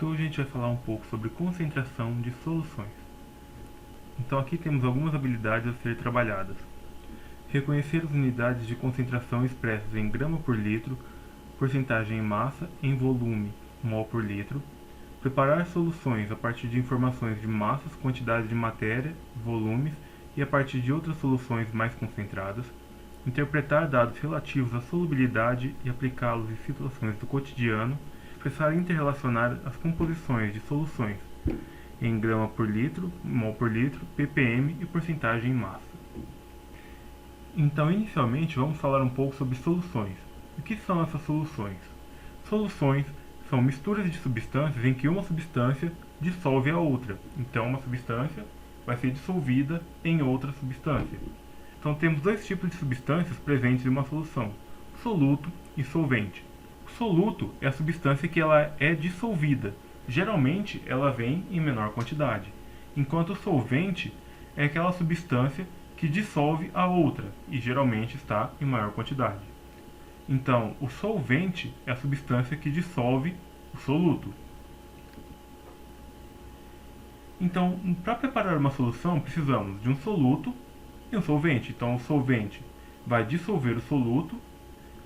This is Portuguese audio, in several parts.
Então hoje a gente vai falar um pouco sobre concentração de soluções. Então aqui temos algumas habilidades a ser trabalhadas. Reconhecer as unidades de concentração expressas em grama por litro, porcentagem em massa, em volume, mol por litro. Preparar soluções a partir de informações de massas, quantidade de matéria, volumes e a partir de outras soluções mais concentradas. Interpretar dados relativos à solubilidade e aplicá-los em situações do cotidiano. Expressar e interrelacionar as composições de soluções em grama por litro, mol por litro, ppm e porcentagem em massa. Então, inicialmente, vamos falar um pouco sobre soluções. O que são essas soluções? Soluções são misturas de substâncias em que uma substância dissolve a outra. Então, uma substância vai ser dissolvida em outra substância. Então, temos dois tipos de substâncias presentes em uma solução: soluto e solvente. O soluto é a substância que ela é dissolvida. Geralmente, ela vem em menor quantidade, enquanto o solvente é aquela substância que dissolve a outra e geralmente está em maior quantidade. Então, o solvente é a substância que dissolve o soluto. Então, para preparar uma solução, precisamos de um soluto e um solvente. Então, o solvente vai dissolver o soluto,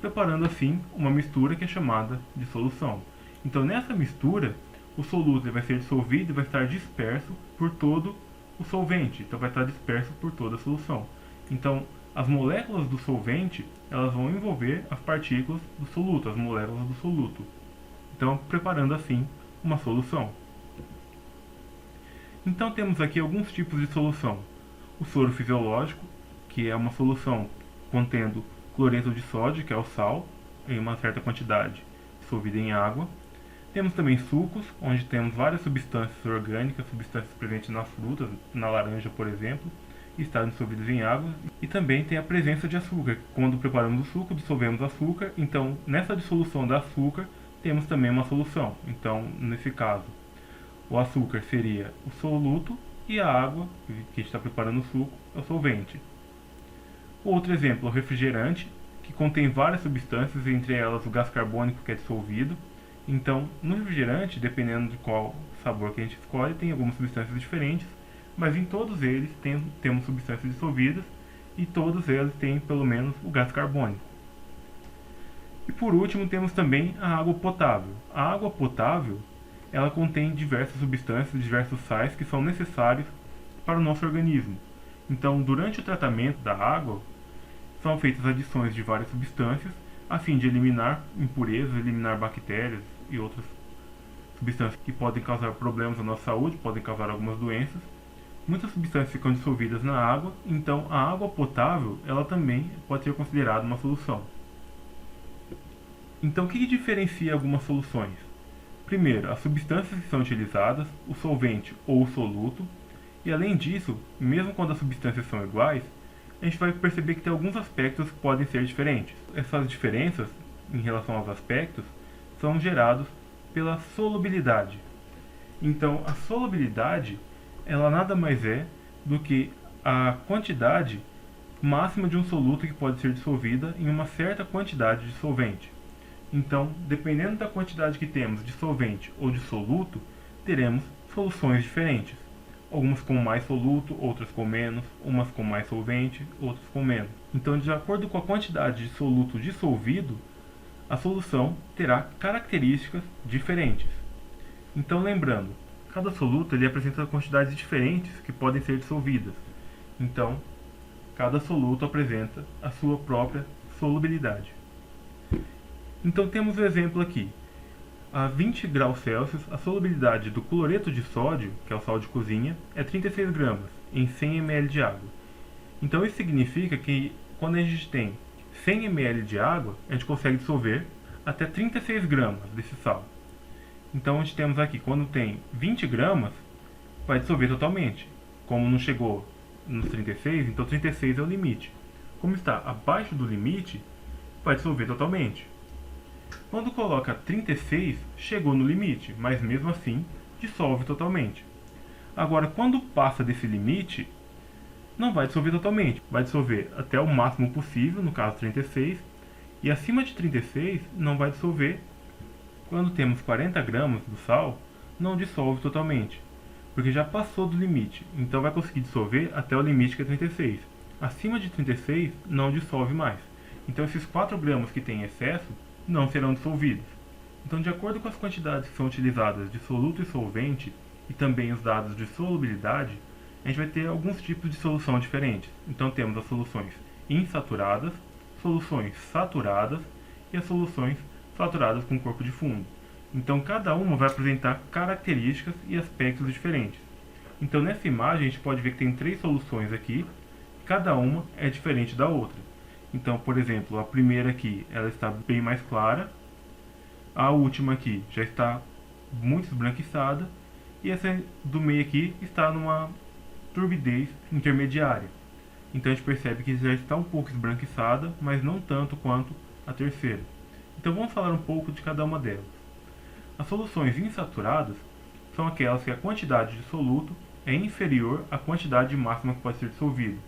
preparando assim uma mistura que é chamada de solução. Então, nessa mistura, o soluto vai ser dissolvido e vai estar disperso por todo o solvente. Então, vai estar disperso por toda a solução. Então, as moléculas do solvente, elas vão envolver as partículas do soluto, as moléculas do soluto. Então, preparando assim uma solução. Então, temos aqui alguns tipos de solução. O soro fisiológico, que é uma solução contendo cloreto de sódio, que é o sal, em uma certa quantidade dissolvida em água. Temos também sucos, onde temos várias substâncias orgânicas, substâncias presentes nas frutas, na laranja, por exemplo, e estão dissolvidas em água. E também tem a presença de açúcar. Quando preparamos o suco, dissolvemos açúcar. Então, nessa dissolução do açúcar, temos também uma solução. Então, nesse caso, o açúcar seria o soluto e a água, que a gente está preparando o suco, é o solvente. Outro exemplo é o refrigerante, que contém várias substâncias, entre elas o gás carbônico, que é dissolvido. Então, no refrigerante, dependendo de qual sabor que a gente escolhe, tem algumas substâncias diferentes, mas em todos eles temos substâncias dissolvidas e todos eles têm pelo menos o gás carbônico. E por último, temos também a água potável. A água potável, ela contém diversas substâncias, diversos sais que são necessários para o nosso organismo. Então, durante o tratamento da água, são feitas adições de várias substâncias a fim de eliminar impurezas, eliminar bactérias e outras substâncias que podem causar problemas à nossa saúde, podem causar algumas doenças. Muitas substâncias ficam dissolvidas na água, então a água potável ela também pode ser considerada uma solução. Então, o que diferencia algumas soluções? Primeiro, as substâncias que são utilizadas, o solvente ou o soluto, e além disso, mesmo quando as substâncias são iguais, a gente vai perceber que tem alguns aspectos que podem ser diferentes. Essas diferenças, em relação aos aspectos, são gerados pela solubilidade. Então, a solubilidade, ela nada mais é do que a quantidade máxima de um soluto que pode ser dissolvida em uma certa quantidade de solvente. Então, dependendo da quantidade que temos de solvente ou de soluto, teremos soluções diferentes. Algumas com mais soluto, outras com menos, umas com mais solvente, outras com menos. Então, de acordo com a quantidade de soluto dissolvido, a solução terá características diferentes. Então, lembrando, cada soluto ele apresenta quantidades diferentes que podem ser dissolvidas. Então, cada soluto apresenta a sua própria solubilidade. Então, temos o exemplo aqui. A 20 graus Celsius, a solubilidade do cloreto de sódio, que é o sal de cozinha, é 36 gramas em 100 ml de água. Então isso significa que quando a gente tem 100 ml de água, a gente consegue dissolver até 36 gramas desse sal. Então a gente temos aqui, quando tem 20 gramas, vai dissolver totalmente. Como não chegou nos 36, então 36 é o limite. Como está abaixo do limite, vai dissolver totalmente. Quando coloca 36, chegou no limite, mas mesmo assim dissolve totalmente. Agora, quando passa desse limite, não vai dissolver totalmente. Vai dissolver até o máximo possível, no caso 36, e acima de 36 não vai dissolver. Quando temos 40 gramas do sal, não dissolve totalmente, porque já passou do limite, então vai conseguir dissolver até o limite que é 36. Acima de 36 não dissolve mais. Então esses 4 gramas que tem em excesso não serão dissolvidos. Então, de acordo com as quantidades que são utilizadas de soluto e solvente, e também os dados de solubilidade, a gente vai ter alguns tipos de solução diferentes. Então temos as soluções insaturadas, soluções saturadas e as soluções saturadas com corpo de fundo. Então cada uma vai apresentar características e aspectos diferentes. Então nessa imagem a gente pode ver que tem 3 soluções aqui, cada uma é diferente da outra. Então, por exemplo, a primeira aqui ela está bem mais clara, a última aqui já está muito esbranquiçada e essa do meio aqui está numa turbidez intermediária. Então a gente percebe que já está um pouco esbranquiçada, mas não tanto quanto a terceira. Então vamos falar um pouco de cada uma delas. As soluções insaturadas são aquelas que a quantidade de soluto é inferior à quantidade máxima que pode ser dissolvido.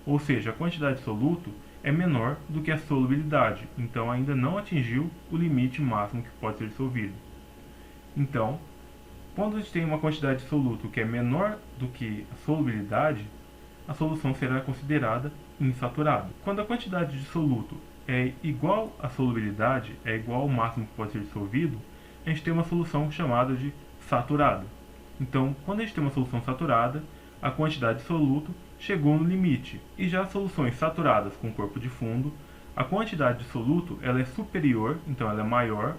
Ou seja, a quantidade de soluto é menor do que a solubilidade, então ainda não atingiu o limite máximo que pode ser dissolvido. Então, quando a gente tem uma quantidade de soluto que é menor do que a solubilidade, a solução será considerada insaturada. Quando a quantidade de soluto é igual à solubilidade, é igual ao máximo que pode ser dissolvido, a gente tem uma solução chamada de saturada. Então, quando a gente tem uma solução saturada, a quantidade de soluto chegou no limite. E já as soluções saturadas com corpo de fundo, a quantidade de soluto ela é superior, então ela é maior,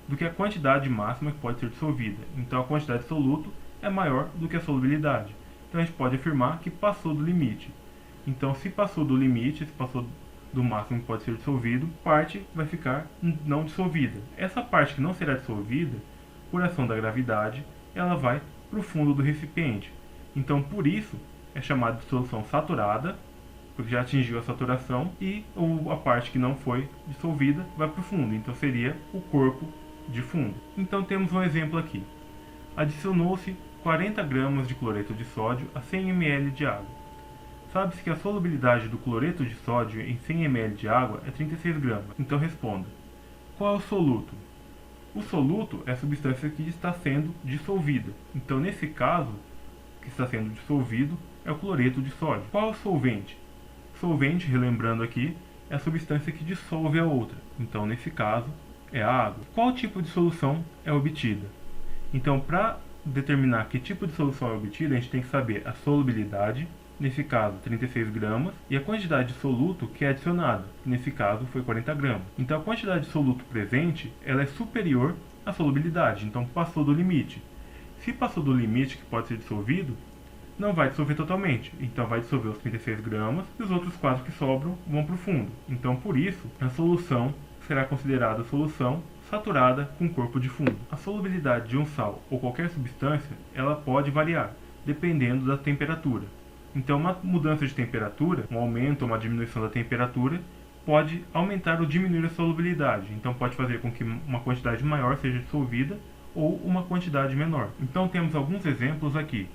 do que a quantidade máxima que pode ser dissolvida. Então a quantidade de soluto é maior do que a solubilidade. Então a gente pode afirmar que passou do limite. Então se passou do limite, se passou do máximo que pode ser dissolvido, parte vai ficar não dissolvida. Essa parte que não será dissolvida, por ação da gravidade, ela vai para o fundo do recipiente. Então por isso é chamada de solução saturada, porque já atingiu a saturação, e a parte que não foi dissolvida vai para o fundo, então seria o corpo de fundo. Então temos um exemplo aqui. Adicionou-se 40 gramas de cloreto de sódio a 100 ml de água. Sabe-se que a solubilidade do cloreto de sódio em 100 ml de água é 36 gramas. Então responda. Qual é o soluto? O soluto é a substância que está sendo dissolvida. Então nesse caso, o que está sendo dissolvido é o cloreto de sódio. Qual é o solvente? Solvente, relembrando aqui, é a substância que dissolve a outra. Então nesse caso, é a água. Qual tipo de solução é obtida? Então, para determinar que tipo de solução é obtida, a gente tem que saber a solubilidade, nesse caso 36 gramas, e a quantidade de soluto que é adicionada, que nesse caso foi 40 gramas. Então a quantidade de soluto presente ela é superior à solubilidade, então passou do limite. Se passou do limite que pode ser dissolvido, não vai dissolver totalmente, então vai dissolver os 36 gramas e os outros 4 que sobram vão para o fundo. Então por isso a solução será considerada solução saturada com corpo de fundo. A solubilidade de um sal ou qualquer substância ela pode variar, dependendo da temperatura. Então uma mudança de temperatura, um aumento ou uma diminuição da temperatura, pode aumentar ou diminuir a solubilidade. Então pode fazer com que uma quantidade maior seja dissolvida ou uma quantidade menor. Então temos alguns exemplos aqui.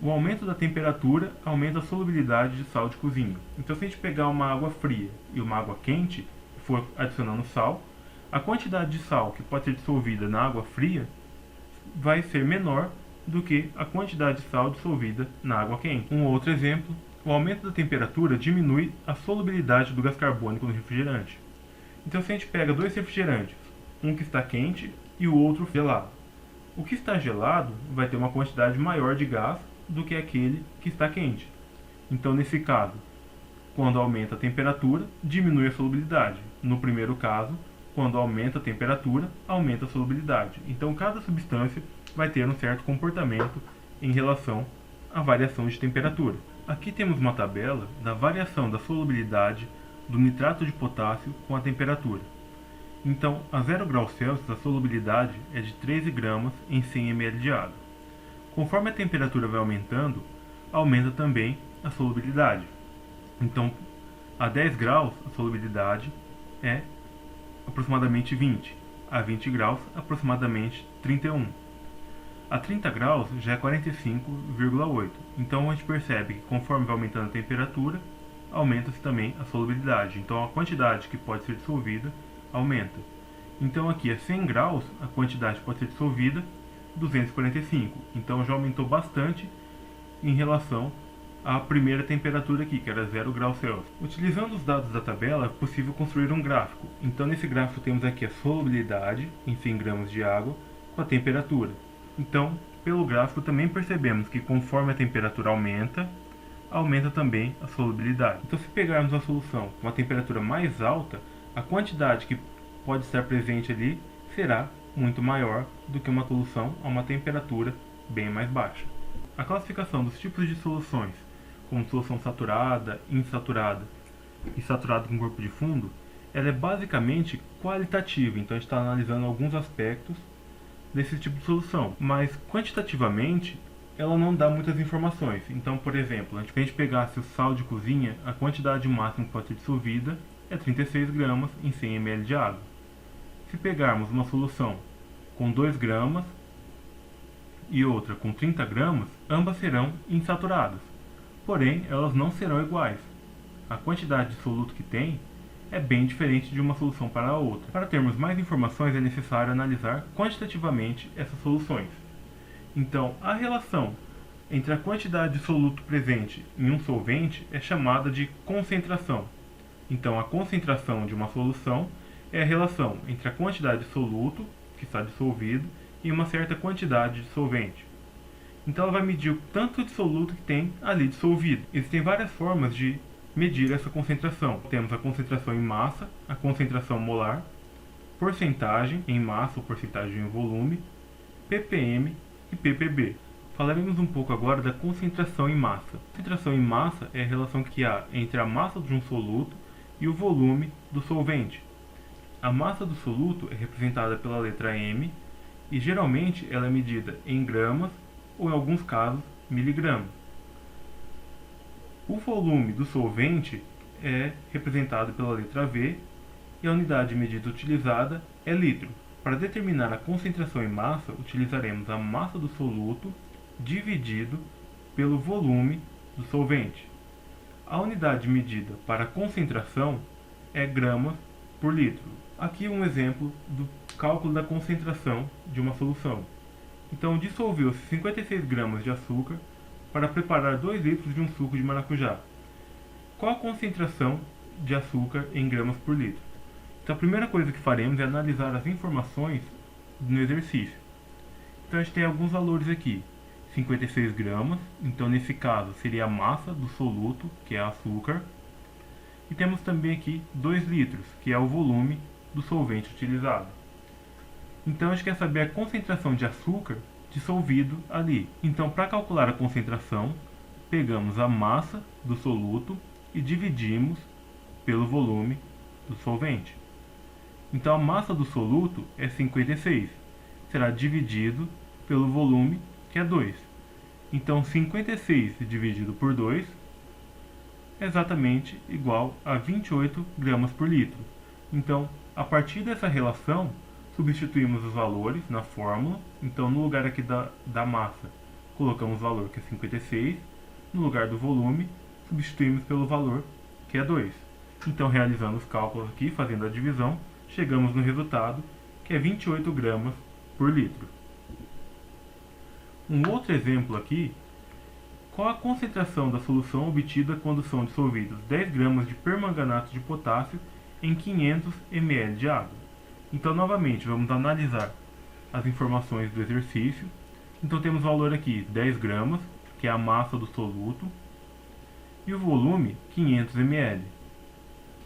O aumento da temperatura aumenta a solubilidade de sal de cozinha. Então se a gente pegar uma água fria e uma água quente, e for adicionando sal, a quantidade de sal que pode ser dissolvida na água fria vai ser menor do que a quantidade de sal dissolvida na água quente. Um outro exemplo, o aumento da temperatura diminui a solubilidade do gás carbônico no refrigerante. Então se a gente pega 2 refrigerantes, um que está quente e o outro gelado. O que está gelado vai ter uma quantidade maior de gás do que aquele que está quente. Então nesse caso, quando aumenta a temperatura, diminui a solubilidade. No primeiro caso, quando aumenta a temperatura, aumenta a solubilidade. Então cada substância vai ter um certo comportamento em relação à variação de temperatura. Aqui temos uma tabela da variação da solubilidade do nitrato de potássio com a temperatura. Então, a 0 graus Celsius, a solubilidade é de 13 gramas em 100 ml de água. Conforme a temperatura vai aumentando, aumenta também a solubilidade. Então, a 10 graus, a solubilidade é aproximadamente 20. A 20 graus, aproximadamente 31. A 30 graus já é 45,8. Então a gente percebe que conforme vai aumentando a temperatura, aumenta-se também a solubilidade. Então a quantidade que pode ser dissolvida aumenta. Então aqui a 100 graus, a quantidade que pode ser dissolvida 245. Então já aumentou bastante em relação à primeira temperatura aqui, que era 0 graus Celsius. Utilizando os dados da tabela, é possível construir um gráfico. Então nesse gráfico temos aqui a solubilidade em 100 gramas de água com a temperatura. Então, pelo gráfico também percebemos que conforme a temperatura aumenta também a solubilidade. Então se pegarmos a solução com uma temperatura mais alta, a quantidade que pode estar presente ali será muito maior do que uma solução a uma temperatura bem mais baixa. A classificação dos tipos de soluções, como solução saturada, insaturada e saturada com corpo de fundo, ela é basicamente qualitativa, então a gente está analisando alguns aspectos desse tipo de solução, mas quantitativamente ela não dá muitas informações. Então, por exemplo, se a gente pegasse o sal de cozinha, a quantidade máxima que pode ser dissolvida é 36 gramas em 100 ml de água. Se pegarmos uma solução com 2 gramas e outra com 30 gramas, ambas serão insaturadas. Porém, elas não serão iguais. A quantidade de soluto que tem é bem diferente de uma solução para a outra. Para termos mais informações, é necessário analisar quantitativamente essas soluções. Então, a relação entre a quantidade de soluto presente em um solvente é chamada de concentração. Então, a concentração de uma solução é a relação entre a quantidade de soluto que está dissolvido e uma certa quantidade de solvente. Então ela vai medir o tanto de soluto que tem ali dissolvido. Existem várias formas de medir essa concentração. Temos a concentração em massa, a concentração molar, porcentagem em massa ou porcentagem em volume, ppm e ppb. Falaremos um pouco agora da concentração em massa. A concentração em massa é a relação que há entre a massa de um soluto e o volume do solvente. A massa do soluto é representada pela letra m e geralmente ela é medida em gramas ou, em alguns casos, miligramas. O volume do solvente é representado pela letra V e a unidade de medida utilizada é litro. Para determinar a concentração em massa, utilizaremos a massa do soluto dividido pelo volume do solvente. A unidade medida para a concentração é gramas por litro. Aqui um exemplo do cálculo da concentração de uma solução. Então, dissolveu-se 56 gramas de açúcar para preparar 2 litros de um suco de maracujá. Qual a concentração de açúcar em gramas por litro? Então, a primeira coisa que faremos é analisar as informações no exercício. Então, a gente tem alguns valores aqui. 56 gramas, então nesse caso seria a massa do soluto, que é açúcar. E temos também aqui 2 litros, que é o volume do solvente utilizado. Então a gente quer saber a concentração de açúcar dissolvido ali. Então, para calcular a concentração, pegamos a massa do soluto e dividimos pelo volume do solvente. Então a massa do soluto é 56, será dividido pelo volume, que é 2. Então 56 dividido por 2 é exatamente igual a 28 gramas por litro. Então, a partir dessa relação, substituímos os valores na fórmula. Então, no lugar aqui da massa, colocamos o valor que é 56. No lugar do volume, substituímos pelo valor que é 2. Então, realizando os cálculos aqui, fazendo a divisão, chegamos no resultado que é 28 gramas por litro. Um outro exemplo aqui, qual a concentração da solução obtida quando são dissolvidos 10 gramas de permanganato de potássio em 500 ml de água? Então, novamente, vamos analisar as informações do exercício. Então, temos o valor aqui, 10 gramas, que é a massa do soluto, e o volume, 500 ml.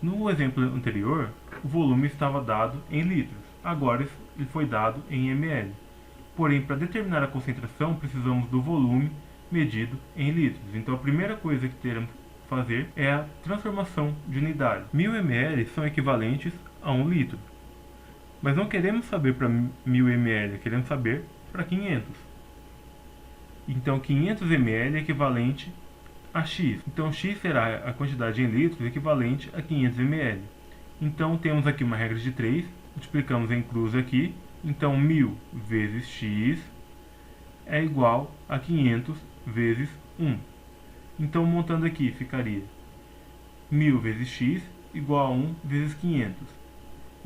No exemplo anterior, o volume estava dado em litros, agora ele foi dado em ml. Porém, para determinar a concentração, precisamos do volume medido em litros. Então, a primeira coisa que teremos que fazer é a transformação de unidade. 1000 ml são equivalentes a 1 litro. Mas não queremos saber para 1000 ml, queremos saber para 500. Então, 500 ml é equivalente a X. Então, X será a quantidade em litros equivalente a 500 ml. Então, temos aqui uma regra de 3, multiplicamos em cruz aqui. Então, 1000 vezes X é igual a 500 vezes 1. Então, montando aqui, ficaria 1000 vezes X igual a 1 vezes 500.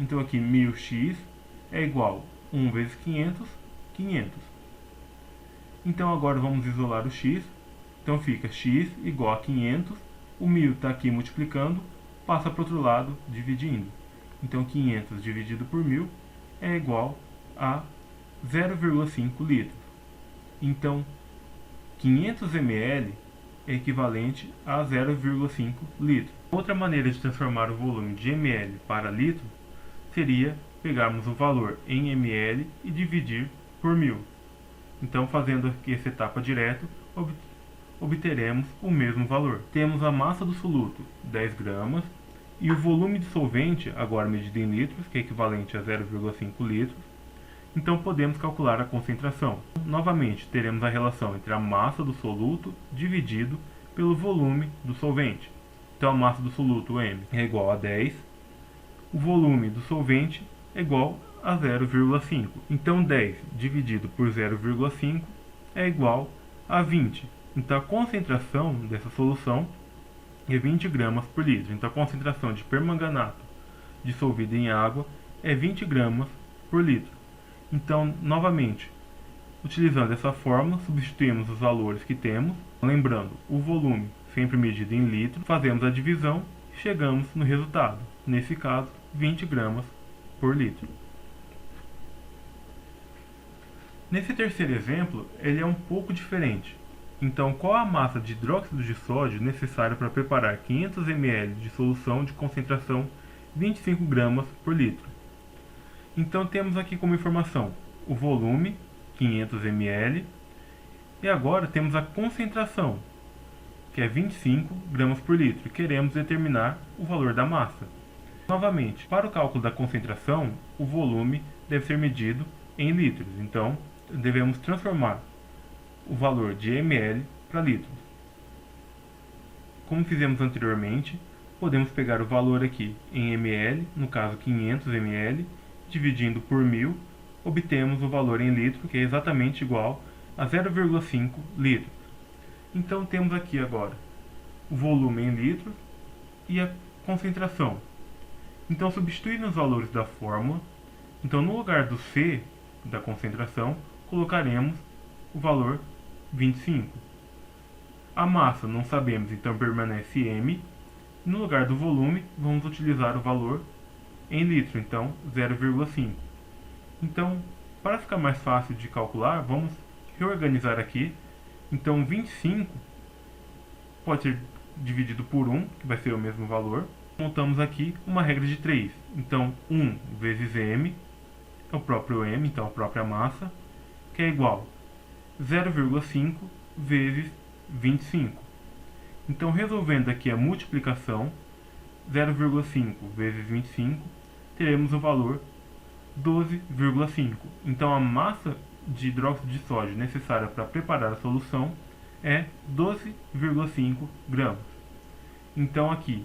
Então, aqui 1000x é igual a 1 vezes 500, 500. Então agora vamos isolar o x. Então fica x igual a 500. O 1000 está aqui multiplicando, passa para o outro lado dividindo. Então 500 dividido por 1000 é igual a 0,5 litros. Então 500 ml é equivalente a 0,5 litros. Outra maneira de transformar o volume de ml para litro seria pegarmos o valor em ml e dividir por 1000. Então, fazendo aqui essa etapa direto, obteremos o mesmo valor. Temos a massa do soluto, 10 gramas, e o volume de solvente, agora medido em litros, que é equivalente a 0,5 litros. Então, podemos calcular a concentração. Novamente, teremos a relação entre a massa do soluto dividido pelo volume do solvente. Então, a massa do soluto, M, é igual a 10. O volume do solvente é igual a 0,5. Então 10 dividido por 0,5 é igual a 20. Então a concentração dessa solução é 20 gramas por litro. Então a concentração de permanganato dissolvido em água é 20 gramas por litro. Então, novamente, utilizando essa fórmula, substituímos os valores que temos. Lembrando, o volume sempre medido em litro, fazemos a divisão e chegamos no resultado. Nesse caso, 20 gramas por litro. Nesse terceiro exemplo, ele é um pouco diferente. Então, qual a massa de hidróxido de sódio necessária para preparar 500 ml de solução de concentração 25 gramas por litro? Então, temos aqui como informação o volume, 500 ml, e agora temos a concentração, que é 25 gramas por litro, e queremos determinar o valor da massa. Novamente, para o cálculo da concentração, o volume deve ser medido em litros. Então, devemos transformar o valor de ml para litros. Como fizemos anteriormente, podemos pegar o valor aqui em ml, no caso 500 ml, dividindo por 1000, obtemos o valor em litro, que é exatamente igual a 0,5 litros. Então, temos aqui agora o volume em litros e a concentração. Então, substituindo os valores da fórmula, então no lugar do C da concentração, colocaremos o valor 25. A massa não sabemos, então permanece M. No lugar do volume, vamos utilizar o valor em litro, então 0,5. Então, para ficar mais fácil de calcular, vamos reorganizar aqui. Então, 25 pode ser dividido por 1, que vai ser o mesmo valor. Montamos aqui uma regra de 3. Então, 1 vezes M é o próprio M, então a própria massa, que é igual a 0,5 vezes 25. Então, resolvendo aqui a multiplicação, 0,5 vezes 25, teremos o valor 12,5. Então, a massa de hidróxido de sódio necessária para preparar a solução é 12,5 gramas. Então, aqui,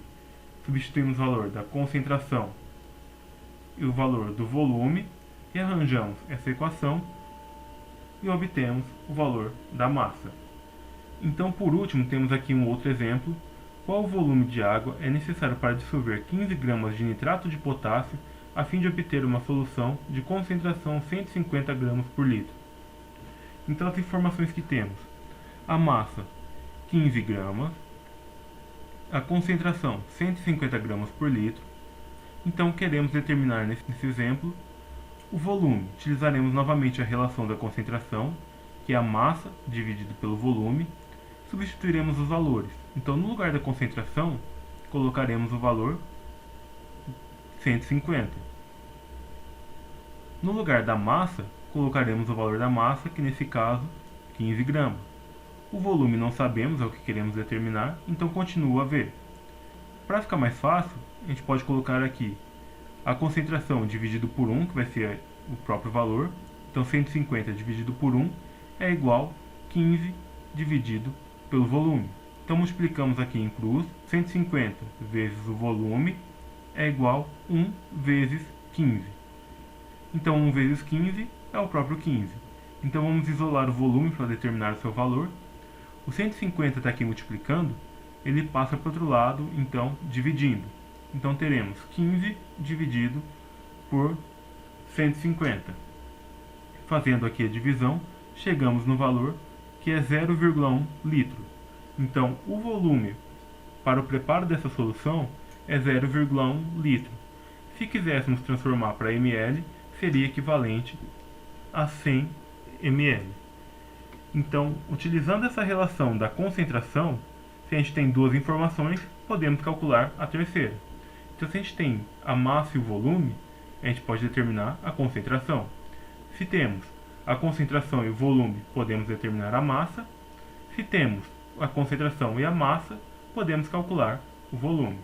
substituímos o valor da concentração e o valor do volume, e arranjamos essa equação e obtemos o valor da massa. Então, por último, temos aqui um outro exemplo. Qual o volume de água é necessário para dissolver 15 gramas de nitrato de potássio a fim de obter uma solução de concentração 150 gramas por litro? Então, as informações que temos: a massa, 15 gramas, a concentração, 150 gramas por litro. Então, queremos determinar nesse exemplo o volume. Utilizaremos novamente a relação da concentração, que é a massa dividido pelo volume. Substituiremos os valores. Então, no lugar da concentração, colocaremos o valor 150. No lugar da massa, colocaremos o valor da massa, que nesse caso, 15 gramas. O volume não sabemos, é o que queremos determinar, então continua a ver. Para ficar mais fácil, a gente pode colocar aqui a concentração dividido por 1, que vai ser o próprio valor. Então 150 dividido por 1 é igual a 15 dividido pelo volume. Então multiplicamos aqui em cruz, 150 vezes o volume é igual a 1 vezes 15. Então 1 vezes 15 é o próprio 15. Então vamos isolar o volume para determinar o seu valor. O 150 está aqui multiplicando, ele passa para o outro lado, então dividindo. Então teremos 15 dividido por 150. Fazendo aqui a divisão, chegamos no valor que é 0,1 litro. Então, o volume para o preparo dessa solução é 0,1 litro. Se quiséssemos transformar para ml, seria equivalente a 100 ml. Então, utilizando essa relação da concentração, se a gente tem duas informações, podemos calcular a terceira. Então, se a gente tem a massa e o volume, a gente pode determinar a concentração. Se temos a concentração e o volume, podemos determinar a massa. Se temos a concentração e a massa, podemos calcular o volume.